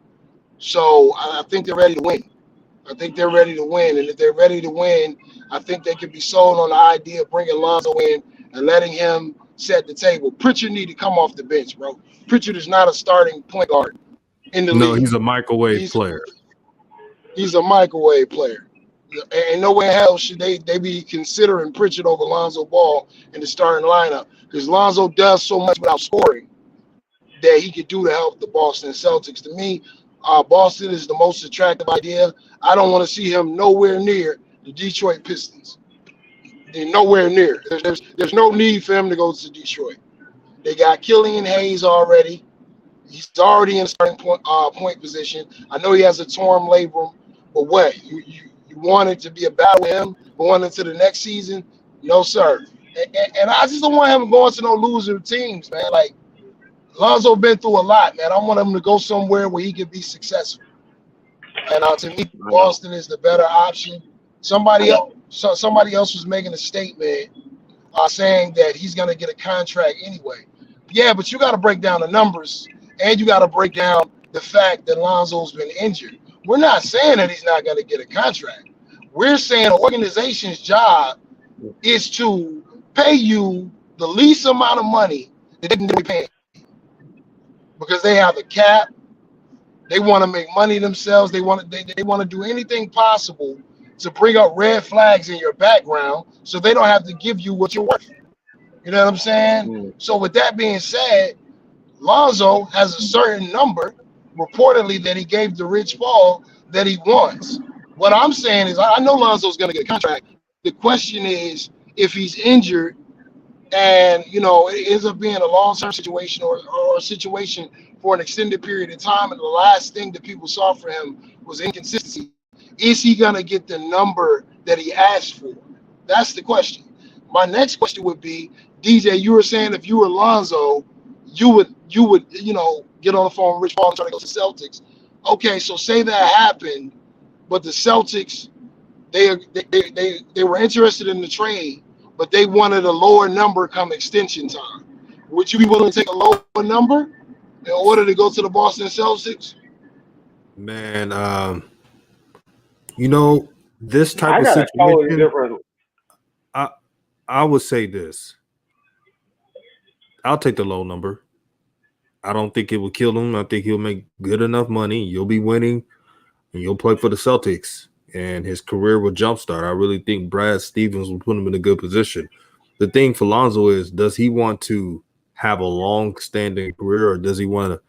So I think they're ready to win. And if they're ready to win, I think they could be sold on the idea of bringing Lonzo in and letting him set the table. Pritchard need to come off the bench, bro. Pritchard is not a starting point guard in the No, league. he's a microwave player. He's a microwave player. And no way in hell should they be considering Pritchard over Lonzo Ball in the starting lineup, because Lonzo does so much without scoring that he could do to help the Boston Celtics. To me, Boston is the most attractive idea. I don't want to see him nowhere near the Detroit Pistons. They're nowhere near. There's no need for him to go to Detroit. They got Killian Hayes already. He's already in the starting point position. I know he has a torn labrum, but what? You want it to be a battle with him going into the next season? No, sir. And I just don't want him going to no loser teams, man. Like, Lonzo been through a lot, man. I want him to go somewhere where he can be successful. And to me, Boston is the better option. Somebody else was making a statement saying that he's going to get a contract anyway. Yeah, but you got to break down the numbers, and you got to break down the fact that Lonzo's been injured. We're not saying that he's not going to get a contract. We're saying the organization's job is to pay you the least amount of money that they can be paying, because they have a cap. They want to make money themselves. They want to do anything possible to bring up red flags in your background so they don't have to give you what you're worth. You know what I'm saying? So with that being said, Lonzo has a certain number, reportedly, that he gave to Rich Paul that he wants. What I'm saying is, I know Lonzo's going to get a contract. The question is, if he's injured and, it ends up being a long-term situation or a situation for an extended period of time, and the last thing that people saw for him was inconsistency, is he going to get the number that he asked for? That's the question. My next question would be, DJ, you were saying if you were Lonzo, you would get on the phone with Rich Paul and try to go to the Celtics. Okay, so say that happened, but the Celtics, they were interested in the trade, but they wanted a lower number come extension time. would you be willing to take a lower number in order to go to the Boston Celtics? Man, you know, this type I of got a totally situation, different. I I would say this. I'll take the low number. I don't think it will kill him. I think he'll make good enough money. You'll be winning, and you'll play for the Celtics, and his career will jumpstart. I really think Brad Stevens will put him in a good position. The thing for Lonzo is, does he want to have a long-standing career, or does he want to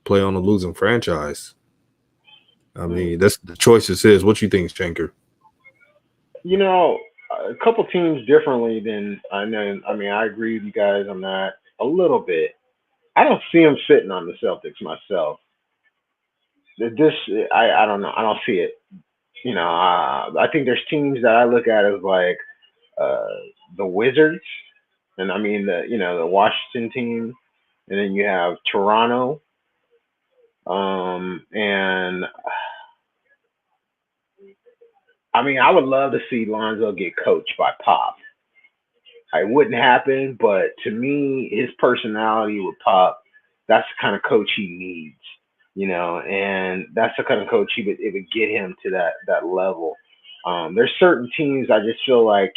play on a losing franchise? I mean, that's the choice is his. What you think, Schenker? You know, a couple teams differently than I know. I mean, I agree with you guys on that a little bit. I don't see him sitting on the Celtics myself. This, I don't know. I don't see it. I think there's teams that I look at as like uh, the Wizards, and I mean the Washington team, and then you have Toronto, and I mean I would love to see Lonzo get coached by Pop. It wouldn't happen, but to me, his personality with Pop, that's the kind of coach he needs, and that's the kind of coach it would get him to that level. There's certain teams I just feel like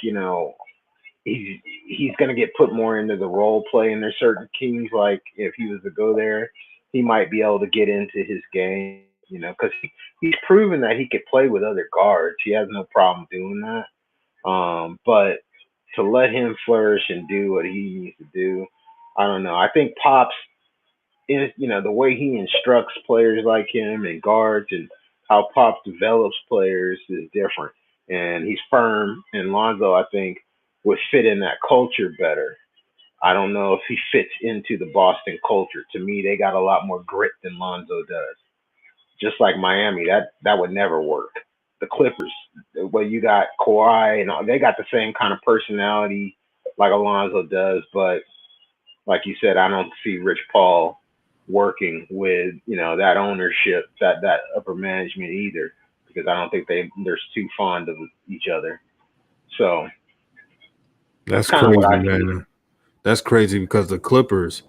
he's gonna get put more into the role play, and there's certain teams like if he was to go there, he might be able to get into his game, because he's proven that he could play with other guards. He has no problem doing that. But to let him flourish and do what he needs to do, I don't know. I think Pops is, the way he instructs players like him and guards and how Pop develops players is different. And he's firm. And Lonzo, I think, would fit in that culture better. I don't know if he fits into the Boston culture. To me, they got a lot more grit than Lonzo does. Just like Miami, that would never work. The Clippers, well, you got Kawhi and all, they got the same kind of personality like Alonzo does, but like you said, I don't see Rich Paul working with that ownership, that upper management either, because I don't think they're too fond of each other. So that's That's kind of what crazy, I see, man. That's crazy because the Clippers,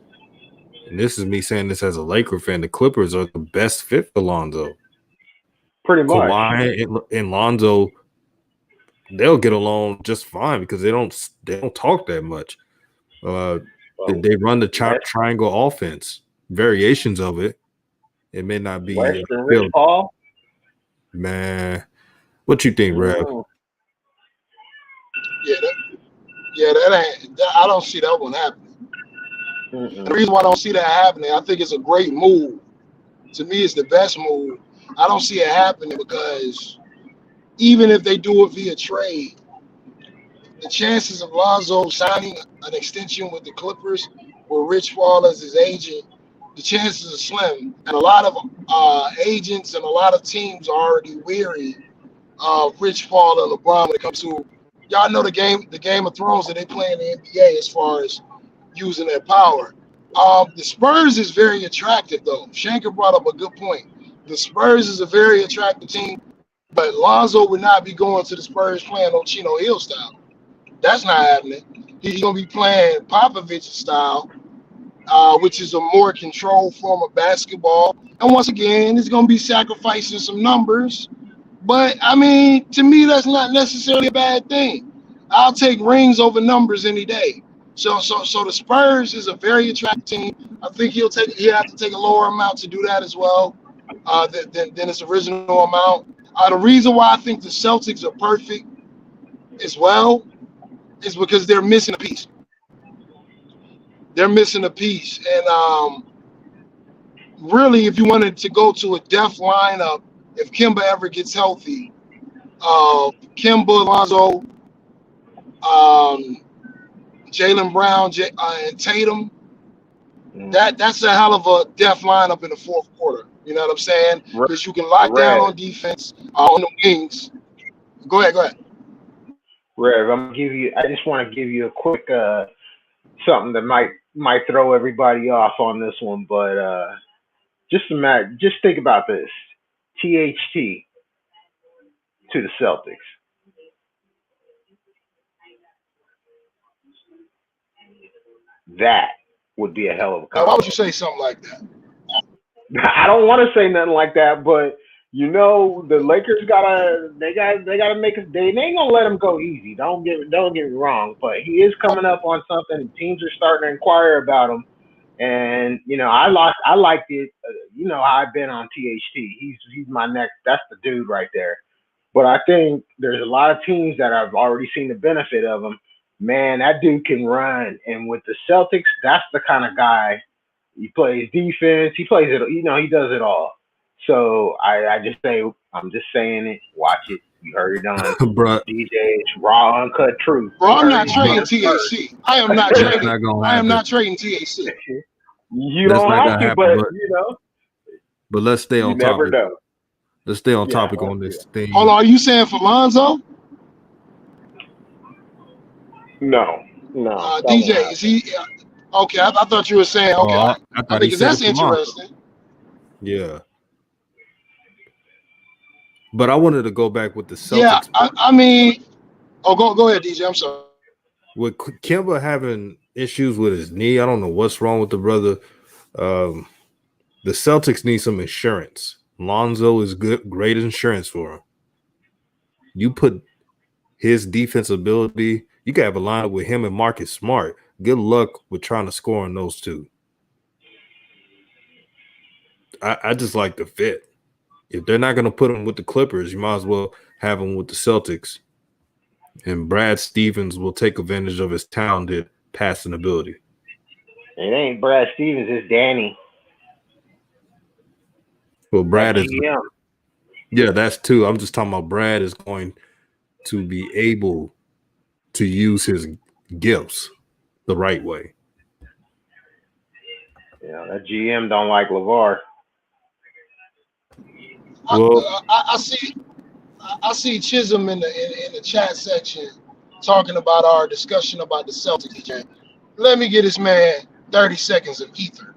and this is me saying this as a Laker fan, the Clippers are the best fit for Lonzo. pretty much. Kawhi and Lonzo, they'll get along just fine because they don't talk that much. Uh, Well, they run the West triangle offense, variations of it. It may not be West and Rich filled. Paul. Man, what you think, Rev? Mm, Yeah, that ain't. I don't see that one happening. And the mm-mm. reason why I don't see that happening, I think it's a great move. To me, it's the best move. I don't see it happening because even if they do it via trade, the chances of Lonzo signing an extension with the Clippers with Rich Paul as his agent, the chances are slim. And a lot of agents and a lot of teams are already weary of Rich Paul and LeBron when it comes to y'all know the Game of Thrones that they play in the NBA as far as using their power. The Spurs is very attractive though. Shanker brought up a good point. The Spurs is a very attractive team, but Lonzo would not be going to the Spurs playing on Chino Hill style. That's not happening. He's going to be playing Popovich's style, which is a more controlled form of basketball. And once again, it's going to be sacrificing some numbers. But I mean, to me, that's not necessarily a bad thing. I'll take rings over numbers any day. So the Spurs is a very attractive team. I think he'll have to take a lower amount to do that as well than his original amount. The reason why I think the Celtics are perfect as well is because they're missing a piece. They're missing a piece, and really, if you wanted to go to a depth lineup, if Kimba ever gets healthy, Kimba, Lonzo, um, Jalen Brown, and Tatum, Mm. that's a hell of a depth lineup in the fourth quarter. You know what I'm saying? Re- Because you can lock down Rev, on defense on the wings. Go ahead, go ahead. Rev, I'm gonna give you. I just want to give you a quick something that might throw everybody off on this one, but just think about this. THT to the Celtics. That. would be a hell of a Now, why would you combo. say something like that? I don't want to say nothing like that, but the Lakers they gotta make it. They ain't gonna let him go easy. Don't get me wrong, but he is coming up on something. And teams are starting to inquire about him, and I liked it. I've been on THT. He's my next. That's the dude right there. But I think there's a lot of teams that have already seen the benefit of him. Man, that dude can run, and with the Celtics, that's the kind of guy. He plays defense. He plays it. He does it all. So I just say, I'm just saying it. Watch it. You heard it on Bruh, DJ's Raw Uncut Truth. Bro, You I'm heard not it here trading first. THC. I am not that's trading. not gonna I am happen. not trading THC. You That's don't not have gonna to, happen. but But let's stay you on never topic. know. Let's stay on Yeah, topic on this Hold thing. on, are you saying for Lonzo? no, no, that won't DJ, is happen. he? Okay, I thought you were saying, Oh, okay, I I thought he think said that's it for Lonzo. interesting. Yeah, but I wanted to go back with the Yeah, Celtics I mean, go ahead, DJ. I'm sorry. with Kimba having issues with his knee. I don't know what's wrong with the brother. Um, the Celtics need some insurance. Lonzo is great insurance for him. You put his defense ability, you can have a lineup with him and Marcus Smart. Good luck with trying to score on those two. I just like the fit. If they're not going to put him with the Clippers, you might as well have him with the Celtics. And Brad Stevens will take advantage of his talented passing ability. It ain't Brad Stevens. It's Danny. Well, That Brad is, GM. yeah, that's two. I'm just talking about Brad is going to be able to use his gifts the right way. That GM don't like LeVar. Well, I see. I see Chisholm in the chat section talking about our discussion about the Celtics. DJ. Let me get this man 30 seconds of ether.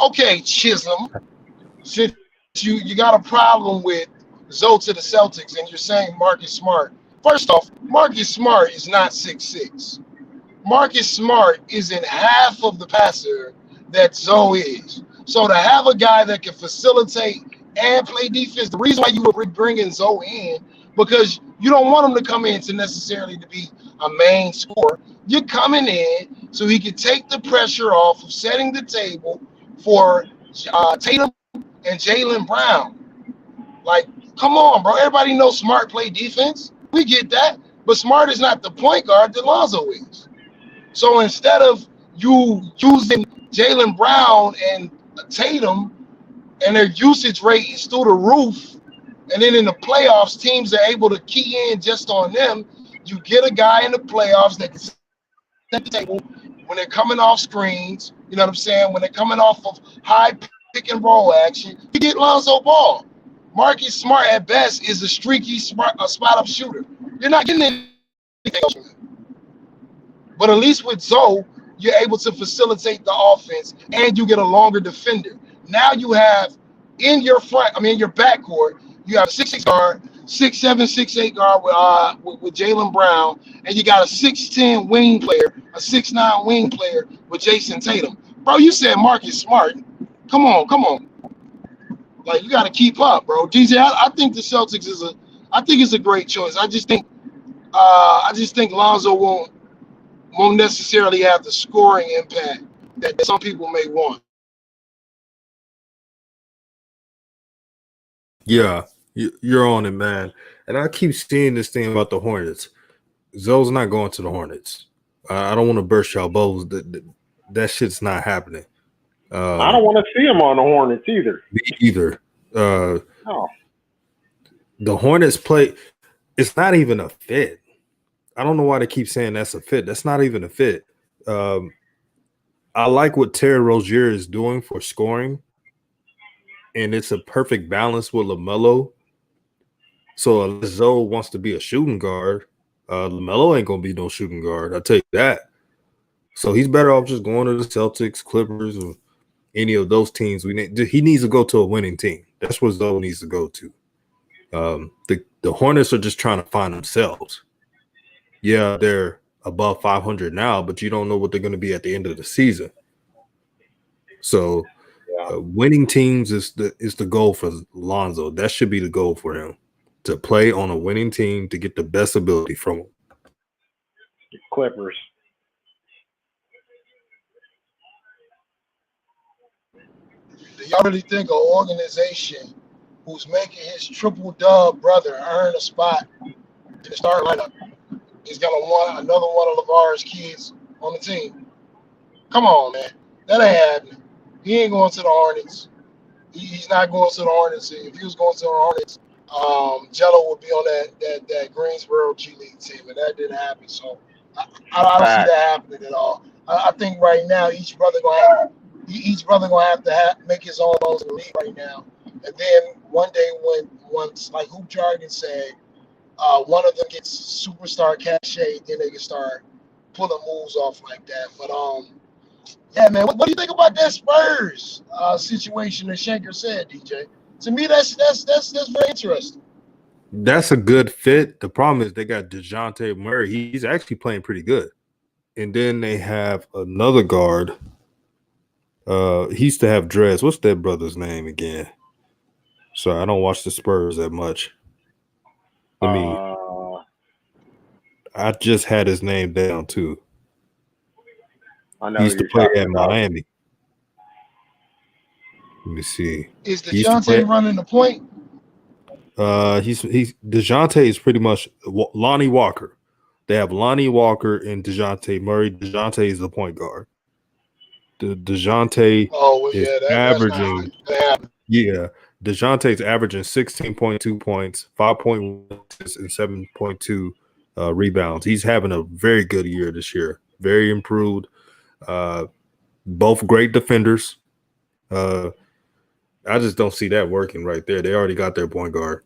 Okay, Chisholm, since you got a problem with Zoe to the Celtics and you're saying Marcus Smart. First off, Marcus Smart is not 6'6". Marcus Smart isn't half of the passer that Zoe is. So to have a guy that can facilitate and play defense, the reason why you were bringing Zoe in, because you don't want him to come in to necessarily to be a main scorer. You're coming in so he can take the pressure off of setting the table for Tatum and Jaylen Brown. Like, come on, bro. Everybody knows Smart play defense. We get that. But Smart is not the point guard that Lonzo is. So instead of you using Jaylen Brown and Tatum and their usage rate is through the roof, and then in the playoffs, teams are able to key in just on them, you get a guy in the playoffs that can set the table when they're coming off screens, you know what I'm saying? When they're coming off of high pick and roll action, you get Lonzo Ball. Marcus Smart at best is a streaky spot up shooter. You're not getting anything else from him. But at least with Zoe, you're able to facilitate the offense and you get a longer defender. Now you have in your your backcourt, you have a 6'6" guard, 6'7", 6'8" guard with Jaylen Brown, and you got a 6'10" wing player, a 6'9" wing player with Jason Tatum. Bro, you said Marcus Smart. Come on. Like, you got to keep up, bro. DJ, I think the Celtics I think it's a great choice. I just think Lonzo won't necessarily have the scoring impact that some people may want. yeah, you're on it, man. And I keep seeing this thing about the Hornets. Zoe's not going to the Hornets. I don't want to burst y'all bubbles. That shit's not happening. I don't want to see him on the Hornets either. Me either. No. The Hornets play. It's not even a fit. I don't know why they keep saying that's a fit. That's not even a fit. I like what Terry Rozier is doing for scoring, and it's a perfect balance with LaMelo. So unless Zoe wants to be a shooting guard, LaMelo ain't gonna be no shooting guard. I'll tell you that. So he's better off just going to the Celtics, Clippers, or any of those teams. He needs to go to a winning team. That's where Zoe needs to go to. The Hornets are just trying to find themselves. Yeah, they're above 500 now, but you don't know what they're going to be at the end of the season. So winning teams is the goal for Lonzo. That should be the goal for him, to play on a winning team to get the best ability from him. Clippers. Do y'all really think an organization who's making his triple dub brother earn a spot in the starting lineup is gonna want another one of LeVar's kids on the team? Come on, man. That ain't happening. He ain't going to the Hornets. He's not going to the Hornets. If he was going to the Hornets, Jello would be on that Greensboro G League team, and that didn't happen. So I don't see that happening at all. I think right now each brother gonna have to make his own laws in the league right now, and then one day once like Hoop Jargon said, one of them gets superstar cachet, then they can start pulling moves off like that. But yeah, man, what do you think about that Spurs situation that Shanker said, DJ? To me, that's very interesting. That's a good fit. The problem is they got DeJounte Murray. He's actually playing pretty good. And then they have another guard. He used to have dreads. What's that brother's name again? Sorry, I don't watch the Spurs that much. I just had his name down too. I know he used to play at Miami. Let me see. Is DeJounte running the point? He's DeJounte is pretty much Lonnie Walker. They have Lonnie Walker and DeJounte Murray. DeJounte is the point guard. DeJounte is averaging. DeJounte's averaging 16.2 points, 5.1 assists, and 7.2 rebounds. He's having a very good year this year. Very improved. Both great defenders. I just don't see that working right there. They already got their point guard.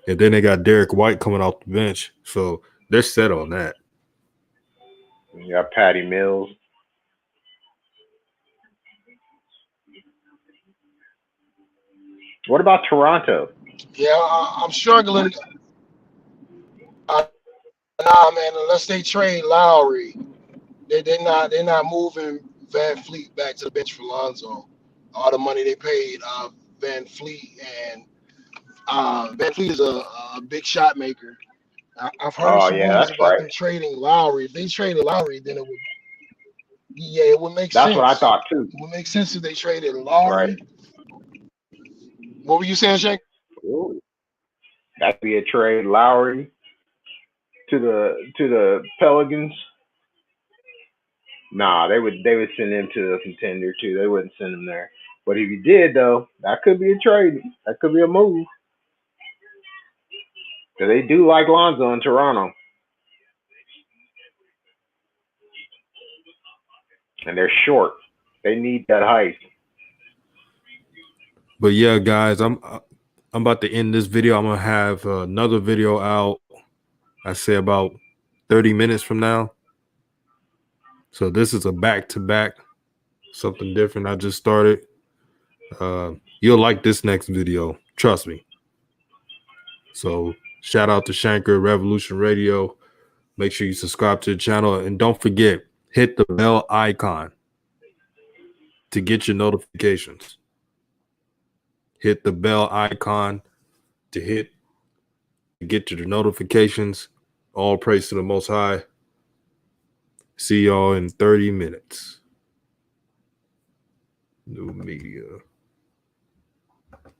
And then they got Derek White coming off the bench. So they're set on that. You got Patty Mills. What about Toronto? Yeah, I'm struggling. Nah, man, unless they trade Lowry, they're not moving Van Fleet back to the bench for Lonzo. All the money they paid Van Fleet, and Van Fleet is a big shot maker. I've heard some rumors about them trading Lowry. If they traded Lowry, then it would make sense. That's what I thought too. It would make sense if they traded Lowry. Right. What were you saying, Shank? That'd be a trade, Lowry to the Pelicans. Nah, they would send him to a contender too. They wouldn't send him there. But if you did, though, that could be a trade. That could be a move. Because they do like Lonzo in Toronto. And they're short. They need that height. But yeah, guys, I'm about to end this video. I'm gonna have another video out. I say about 30 minutes from now. So this is a back-to-back, something different I just started. You'll like this next video, trust me. So shout out to Shanker Revolution Radio. Make sure you subscribe to the channel, and don't forget, hit the bell icon to get your notifications. Hit the bell icon to get your notifications. All praise to the Most High. See y'all in 30 minutes. New media.